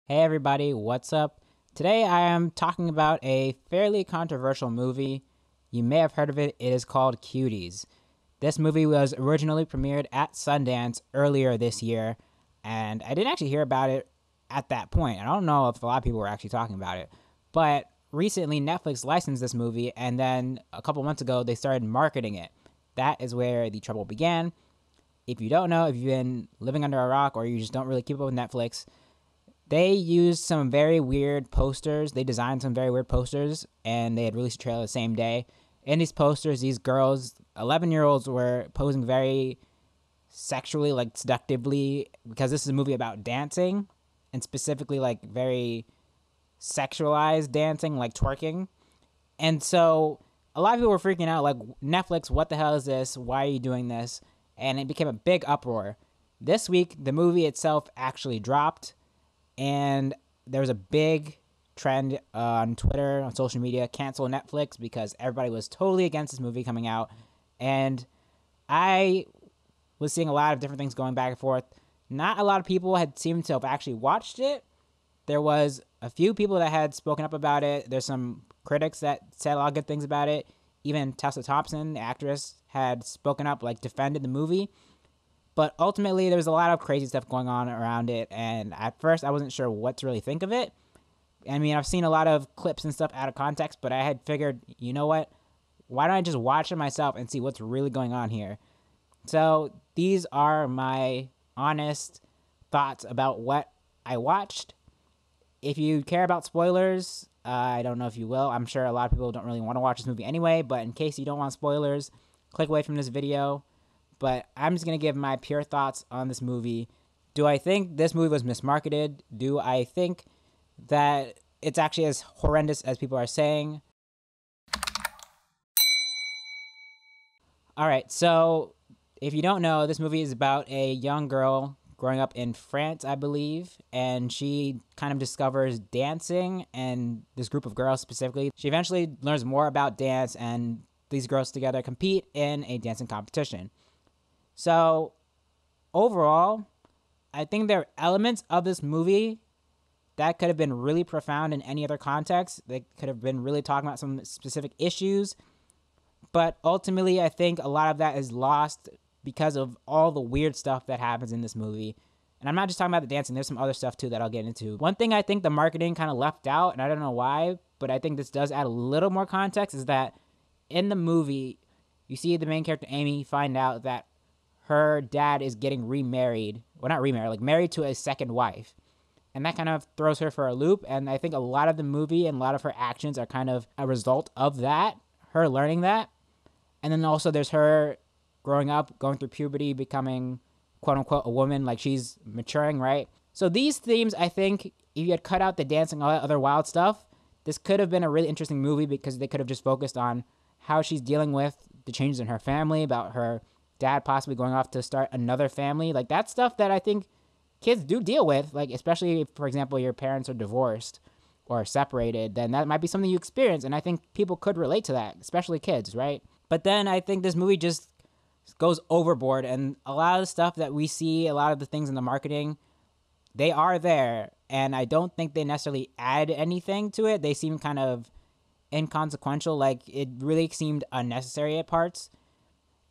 Hey everybody, what's up? Today I am talking about a fairly controversial movie. You may have heard of it. It is called Cuties. This movie was originally premiered at Sundance earlier this year, and I didn't actually hear about it at that point. I don't know if a lot of people were actually talking about it, but recently Netflix licensed this movie, and then a couple months ago they started marketing it. That is where the trouble began. If you don't know, if you've been living under a rock or you just don't really keep up with Netflix, they used some very weird posters. They designed some very weird posters, and they had released a trailer the same day. In these posters, these girls, 11-year-olds, were posing very sexually, like seductively, because this is a movie about dancing, and specifically like very sexualized dancing, like twerking. And so a lot of people were freaking out, like, Netflix, what the hell is this? Why are you doing this? And it became a big uproar. This week, the movie itself actually dropped, and there was a big trend on Twitter, on social media, cancel Netflix, because everybody was totally against this movie coming out. And I was seeing a lot of different things going back and forth. Not a lot of people had seemed to have actually watched it. There was a few people that had spoken up about it. There's some critics that said a lot of good things about it. Even Tessa Thompson, the actress, had spoken up, like defended the movie. But ultimately, there was a lot of crazy stuff going on around it, and at first, I wasn't sure what to really think of it. I mean, I've seen a lot of clips and stuff out of context, but I had figured, you know what? Why don't I just watch it myself and see what's really going on here? So these are my honest thoughts about what I watched. If you care about spoilers, I don't know if you will. I'm sure a lot of people don't really want to watch this movie anyway, but in case you don't want spoilers, click away from this video. But I'm just going to give my pure thoughts on this movie. Do I think this movie was mismarketed? Do I think that it's actually as horrendous as people are saying? All right, so if you don't know, this movie is about a young girl growing up in France, I believe, and she kind of discovers dancing and this group of girls specifically. She eventually learns more about dance, and these girls together compete in a dancing competition. So, overall, I think there are elements of this movie that could have been really profound in any other context. They could have been really talking about some specific issues. But ultimately, I think a lot of that is lost because of all the weird stuff that happens in this movie. And I'm not just talking about the dancing. There's some other stuff, too, that I'll get into. One thing I think the marketing kind of left out, and I don't know why, but I think this does add a little more context, is that in the movie, you see the main character, Amy, find out that her dad is getting remarried. Well, not remarried, like married to a second wife. And that kind of throws her for a loop. And I think a lot of the movie and a lot of her actions are kind of a result of that, her learning that. And then also there's her growing up, going through puberty, becoming quote unquote a woman, like she's maturing, right? So these themes, I think, if you had cut out the dancing, all that other wild stuff, this could have been a really interesting movie, because they could have just focused on how she's dealing with the changes in her family, about her dad possibly going off to start another family. Like, that's stuff that I think kids do deal with, like, especially if, for example, your parents are divorced or separated, then that might be something you experience, and I think people could relate to that, especially kids, right? But then I think this movie just goes overboard, and a lot of the stuff that we see, a lot of the things in the marketing, they are there, and I don't think they necessarily add anything to it. They seem kind of inconsequential, like it really seemed unnecessary at parts.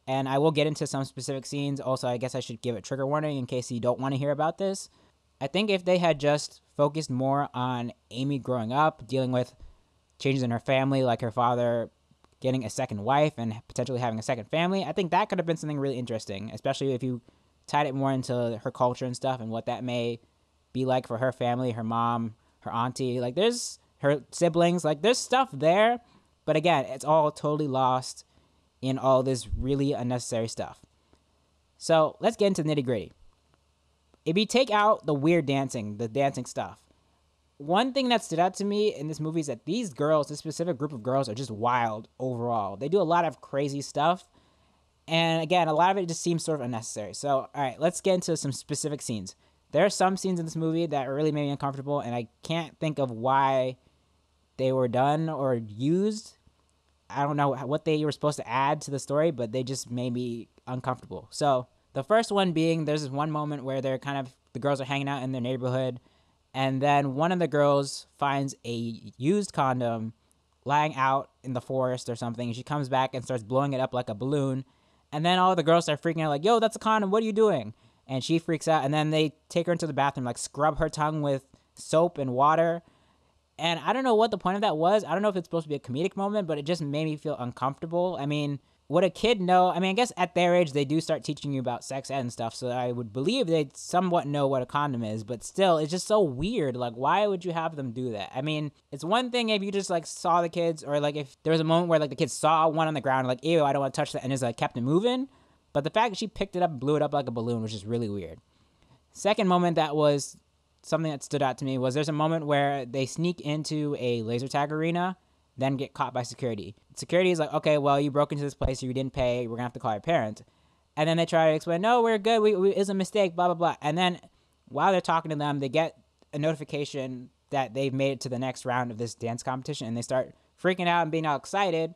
And I will get into some specific scenes. Also, I guess I should give a trigger warning in case you don't want to hear about this. I think if they had just focused more on Amy growing up, dealing with changes in her family, like her father getting a second wife and potentially having a second family, I think that could have been something really interesting, especially if you tied it more into her culture and stuff and what that may be like for her family, her mom, her auntie. Like, there's her siblings. Like, there's stuff there. But again, it's all totally lost in all this really unnecessary stuff. So let's get into the nitty gritty. If you take out the weird dancing, the dancing stuff, one thing that stood out to me in this movie is that these girls, this specific group of girls, are just wild overall. They do a lot of crazy stuff. And again, a lot of it just seems sort of unnecessary. So, all right, let's get into some specific scenes. There are some scenes in this movie that really made me uncomfortable, and I can't think of why they were done or used. I don't know what they were supposed to add to the story, but they just made me uncomfortable. So the first one being, there's this one moment where they're kind of, the girls are hanging out in their neighborhood, And then one of the girls finds a used condom lying out in the forest or something. She comes back and starts blowing it up like a balloon. And then all the girls start freaking out like, yo, that's a condom. What are you doing? And she freaks out. And then they take her into the bathroom, like scrub her tongue with soap and water. And I don't know what the point of that was. I don't know if it's supposed to be a comedic moment, but it just made me feel uncomfortable. I mean, would a kid know? I mean, I guess at their age, they do start teaching you about sex ed and stuff. So I would believe they'd somewhat know what a condom is. But still, it's just so weird. Like, why would you have them do that? I mean, it's one thing if you just, like, saw the kids, or, like, if there was a moment where, like, the kids saw one on the ground, like, ew, I don't want to touch that, and just, like, kept it moving. But the fact that she picked it up and blew it up like a balloon was just really weird. Second moment that was something that stood out to me was there's a moment where they sneak into a laser tag arena, then get caught by security. Security is like, okay, well, you broke into this place, or you didn't pay, we're gonna have to call your parents. And then they try to explain, no, we're good, it's a mistake, blah, blah, blah. And then while they're talking to them, they get a notification that they've made it to the next round of this dance competition, and they start freaking out and being all excited.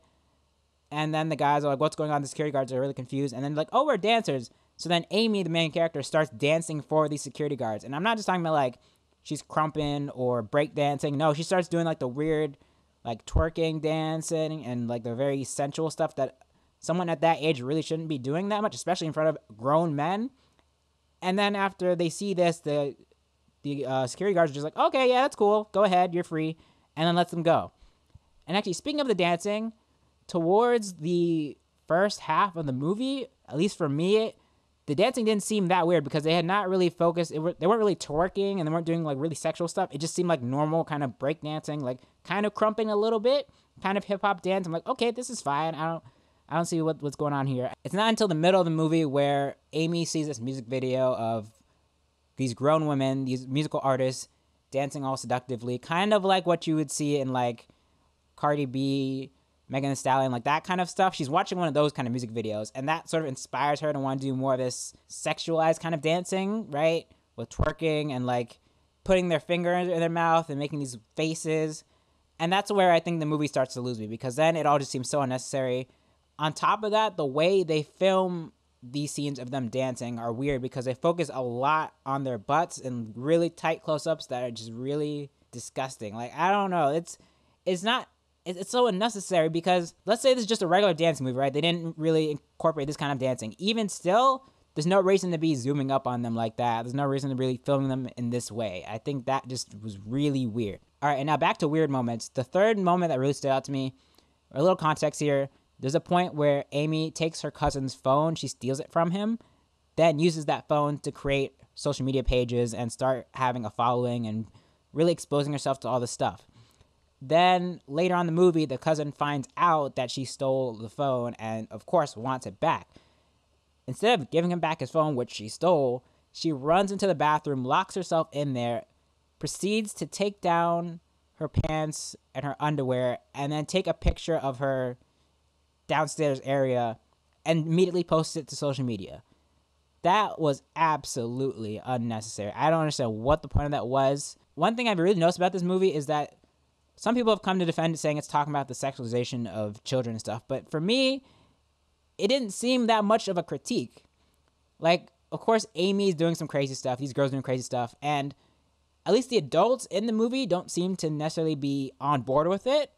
And then the guys are like, what's going on? The security guards are really confused. And then like, oh, we're dancers. So then Amy, the main character, starts dancing for these security guards. And I'm not just talking about like she's crumping or breakdancing. No, she starts doing like the weird like twerking, dancing, and like the very sensual stuff that someone at that age really shouldn't be doing that much, especially in front of grown men. And then after they see this, the security guards are just like, okay, yeah, that's cool. Go ahead, you're free. And then lets them go. And actually, speaking of the dancing, towards the first half of the movie, at least for me, the dancing didn't seem that weird because they had not really focused. They weren't really twerking and they weren't doing like really sexual stuff. It just seemed like normal kind of breakdancing, like kind of crumping a little bit, kind of hip hop dance. I'm like, okay, this is fine. I don't see what's going on here. It's not until the middle of the movie where Amy sees this music video of these grown women, these musical artists, dancing all seductively, kind of like what you would see in like Cardi B, Megan Thee Stallion, like that kind of stuff. She's watching one of those kind of music videos, and that sort of inspires her to want to do more of this sexualized kind of dancing, right? With twerking and like putting their finger in their mouth and making these faces. And that's where I think the movie starts to lose me, because then it all just seems so unnecessary. On top of that, the way they film these scenes of them dancing are weird because they focus a lot on their butts and really tight close-ups that are just really disgusting. Like, I don't know. It's so unnecessary because let's say this is just a regular dancing movie, right? They didn't really incorporate this kind of dancing. Even still, there's no reason to be zooming up on them like that. There's no reason to really film them in this way. I think that just was really weird. All right, and now back to weird moments. The third moment that really stood out to me, a little context here, there's a point where Amy takes her cousin's phone, she steals it from him, then uses that phone to create social media pages and start having a following and really exposing herself to all this stuff. Then later on in the movie, the cousin finds out that she stole the phone and, of course, wants it back. Instead of giving him back his phone, which she stole, she runs into the bathroom, locks herself in there, proceeds to take down her pants and her underwear, and then take a picture of her downstairs area and immediately posts it to social media. That was absolutely unnecessary. I don't understand what the point of that was. One thing I've really noticed about this movie is that some people have come to defend it, saying it's talking about the sexualization of children and stuff. But for me, it didn't seem that much of a critique. Like, of course, Amy's doing some crazy stuff. These girls doing crazy stuff. And at least the adults in the movie don't seem to necessarily be on board with it.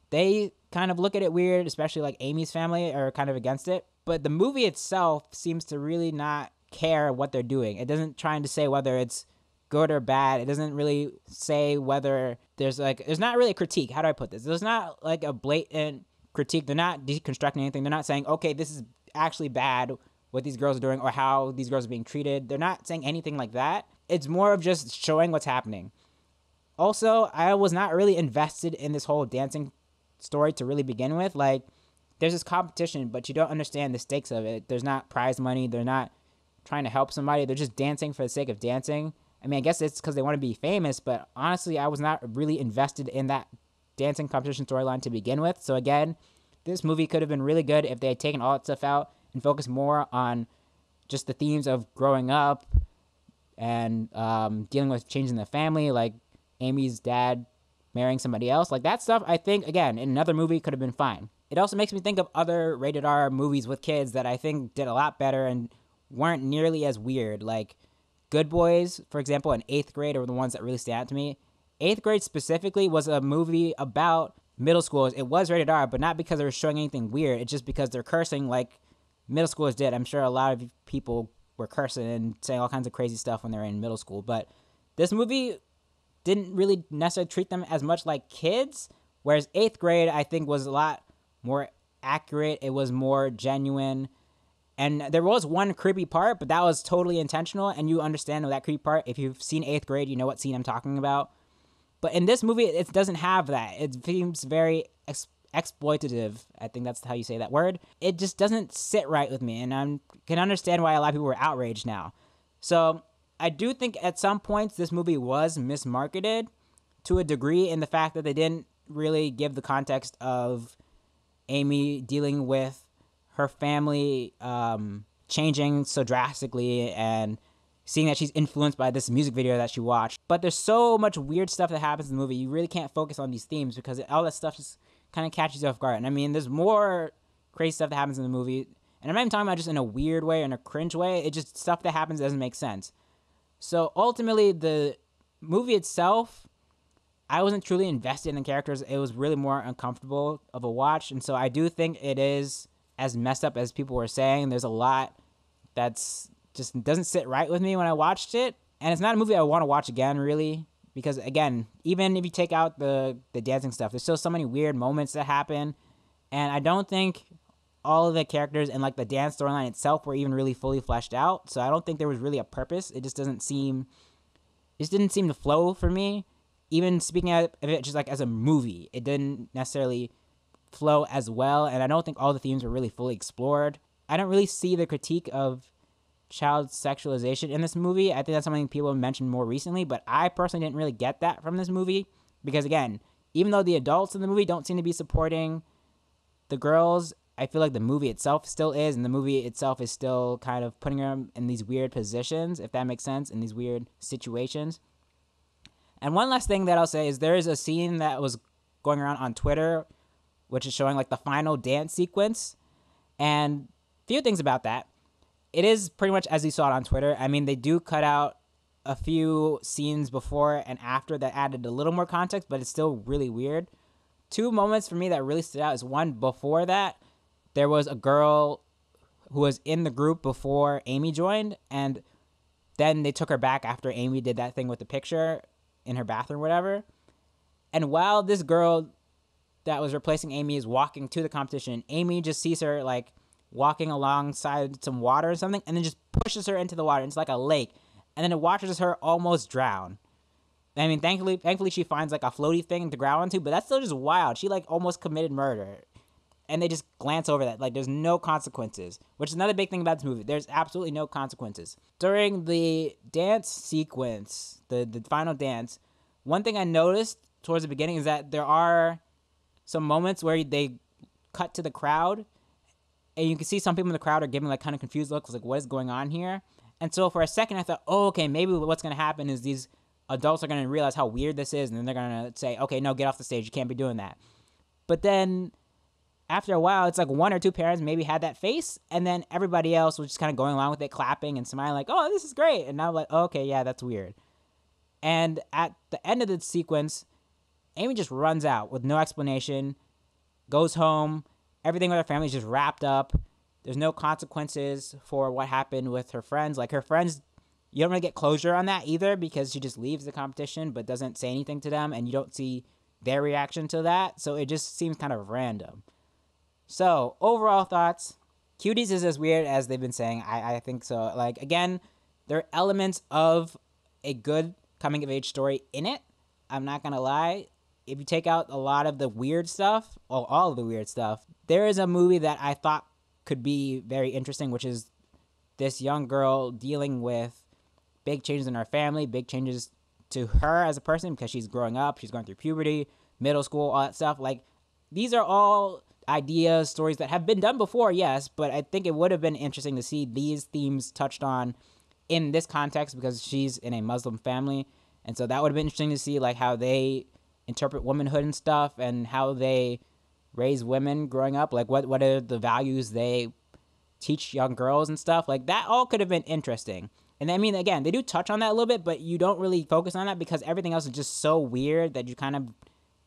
They kind of look at it weird, especially like Amy's family are kind of against it. But the movie itself seems to really not care what they're doing. It doesn't try to say whether it's good or bad. It doesn't really say whether there's not really a critique. How do I put this? There's not like a blatant critique. They're not deconstructing anything. They're not saying, okay, this is actually bad what these girls are doing or how these girls are being treated. They're not saying anything like that. It's more of just showing what's happening. Also, I was not really invested in this whole dancing story to really begin with. Like, there's this competition, but you don't understand the stakes of it. There's not prize money. They're not trying to help somebody. They're just dancing for the sake of dancing. I mean, I guess it's because they want to be famous, but honestly, I was not really invested in that dancing competition storyline to begin with. So again, this movie could have been really good if they had taken all that stuff out and focused more on just the themes of growing up and dealing with changing the family, like Amy's dad marrying somebody else. Like that stuff, I think, again, in another movie could have been fine. It also makes me think of other rated R movies with kids that I think did a lot better and weren't nearly as weird, like Good Boys, for example, and Eighth Grade are the ones that really stand out to me. Eighth Grade specifically was a movie about middle schoolers. It was rated R, but not because they were showing anything weird. It's just because they're cursing like middle schoolers did. I'm sure a lot of people were cursing and saying all kinds of crazy stuff when they were in middle school. But this movie didn't really necessarily treat them as much like kids, whereas Eighth Grade, I think, was a lot more accurate. It was more genuine. And there was one creepy part, but that was totally intentional, and you understand that creepy part. If you've seen Eighth Grade, you know what scene I'm talking about. But in this movie, it doesn't have that. It seems very exploitative. I think that's how you say that word. It just doesn't sit right with me, and I can understand why a lot of people were outraged now. So I do think at some points this movie was mismarketed to a degree in the fact that they didn't really give the context of Amy dealing with her family changing so drastically and seeing that she's influenced by this music video that she watched. But there's so much weird stuff that happens in the movie. You really can't focus on these themes because all that stuff just kind of catches you off guard. And I mean, there's more crazy stuff that happens in the movie. And I'm not even talking about just in a weird way or in a cringe way. It's just stuff that happens that doesn't make sense. So ultimately, the movie itself, I wasn't truly invested in the characters. It was really more uncomfortable of a watch. And so I do think it is as messed up as people were saying. There's a lot that's just doesn't sit right with me when I watched it. And it's not a movie I want to watch again, really. Because, again, even if you take out the dancing stuff, there's still so many weird moments that happen. And I don't think all of the characters and, like, the dance storyline itself were even really fully fleshed out. So I don't think there was really a purpose. It just didn't seem to flow for me. Even speaking of it just, like, as a movie, it didn't necessarily flow as well. And I don't think all the themes were really fully explored. I don't really see the critique of child sexualization in this movie. I think that's something people have mentioned more recently, but I personally didn't really get that from this movie because, again, even though the adults in the movie don't seem to be supporting the girls, I feel like the movie itself still is, and the movie itself is still kind of putting them in these weird positions, if that makes sense, in these weird situations. And one last thing that I'll say is there is a scene that was going around on Twitter which is showing like the final dance sequence, and a few things about that. It is pretty much as you saw it on Twitter. I mean, they do cut out a few scenes before and after that added a little more context, but it's still really weird. Two moments for me that really stood out is one, before that, there was a girl who was in the group before Amy joined, and then they took her back after Amy did that thing with the picture in her bathroom, whatever. And while this girl that was replacing Amy is walking to the competition, Amy just sees her like walking alongside some water or something, and then just pushes her into the water. It's like a lake, and then it watches her almost drown. I mean, thankfully she finds like a floaty thing to grab onto, but that's still just wild. She like almost committed murder, and they just glance over that. Like, there's no consequences, which is another big thing about this movie. There's absolutely no consequences. During the dance sequence, the final dance, one thing I noticed towards the beginning is that there are some moments where they cut to the crowd, and you can see some people in the crowd are giving like kind of confused looks, like what is going on here? And so for a second I thought, oh, okay, maybe what's going to happen is these adults are going to realize how weird this is, and then they're going to say, okay, no, get off the stage, you can't be doing that. But then after a while, it's like one or two parents maybe had that face, and then everybody else was just kind of going along with it, clapping and smiling like, oh, this is great. And I'm like, oh, okay, yeah, that's weird. And at the end of the sequence, Amy just runs out with no explanation, goes home. Everything with her family is just wrapped up. There's no consequences for what happened with her friends. Like, her friends, you don't really get closure on that either, because she just leaves the competition but doesn't say anything to them, and you don't see their reaction to that. So it just seems kind of random. So overall thoughts, Cuties is as weird as they've been saying. I think so. Like, again, there are elements of a good coming of age story in it. I'm not going to lie. If you take out a lot of the weird stuff, or all of the weird stuff, there is a movie that I thought could be very interesting, which is this young girl dealing with big changes in her family, big changes to her as a person because she's growing up, she's going through puberty, middle school, all that stuff. Like, these are all ideas, stories that have been done before, yes, but I think it would have been interesting to see these themes touched on in this context because she's in a Muslim family. And so that would have been interesting to see like how they interpret womanhood and stuff, and how they raise women growing up, like what are the values they teach young girls and stuff. Like, that all could have been interesting. And I mean, again, they do touch on that a little bit, but you don't really focus on that because everything else is just so weird that you kind of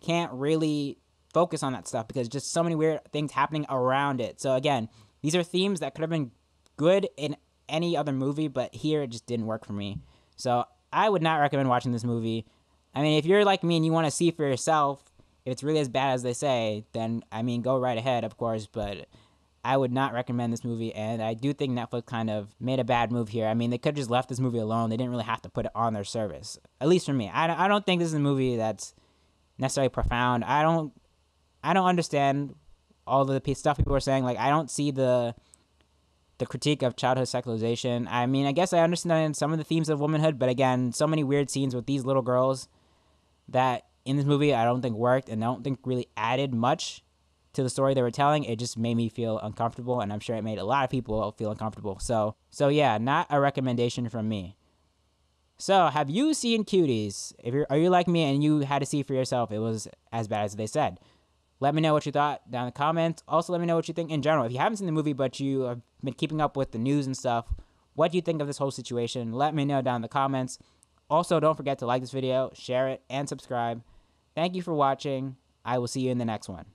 can't really focus on that stuff because just so many weird things happening around it. So again, these are themes that could have been good in any other movie, but here it just didn't work for me. So I would not recommend watching this movie. I mean, if you're like me and you want to see for yourself if it's really as bad as they say, then I mean, go right ahead, of course, but I would not recommend this movie, and I do think Netflix kind of made a bad move here. I mean, they could have just left this movie alone. They didn't really have to put it on their service, at least for me. I don't think this is a movie that's necessarily profound. I don't understand all the stuff people are saying. Like, I don't see the critique of childhood sexualization. I mean, I guess I understand some of the themes of womanhood, but again, so many weird scenes with these little girls that in this movie I don't think worked and I don't think really added much to the story they were telling. It just made me feel uncomfortable, and I'm sure it made a lot of people feel uncomfortable. So yeah, not a recommendation from me. So, have you seen Cuties? Are you like me and you had to see for yourself it was as bad as they said? Let me know what you thought down in the comments. Also, let me know what you think in general. If you haven't seen the movie but you have been keeping up with the news and stuff, what do you think of this whole situation? Let me know down in the comments. Also, don't forget to like this video, share it, and subscribe. Thank you for watching. I will see you in the next one.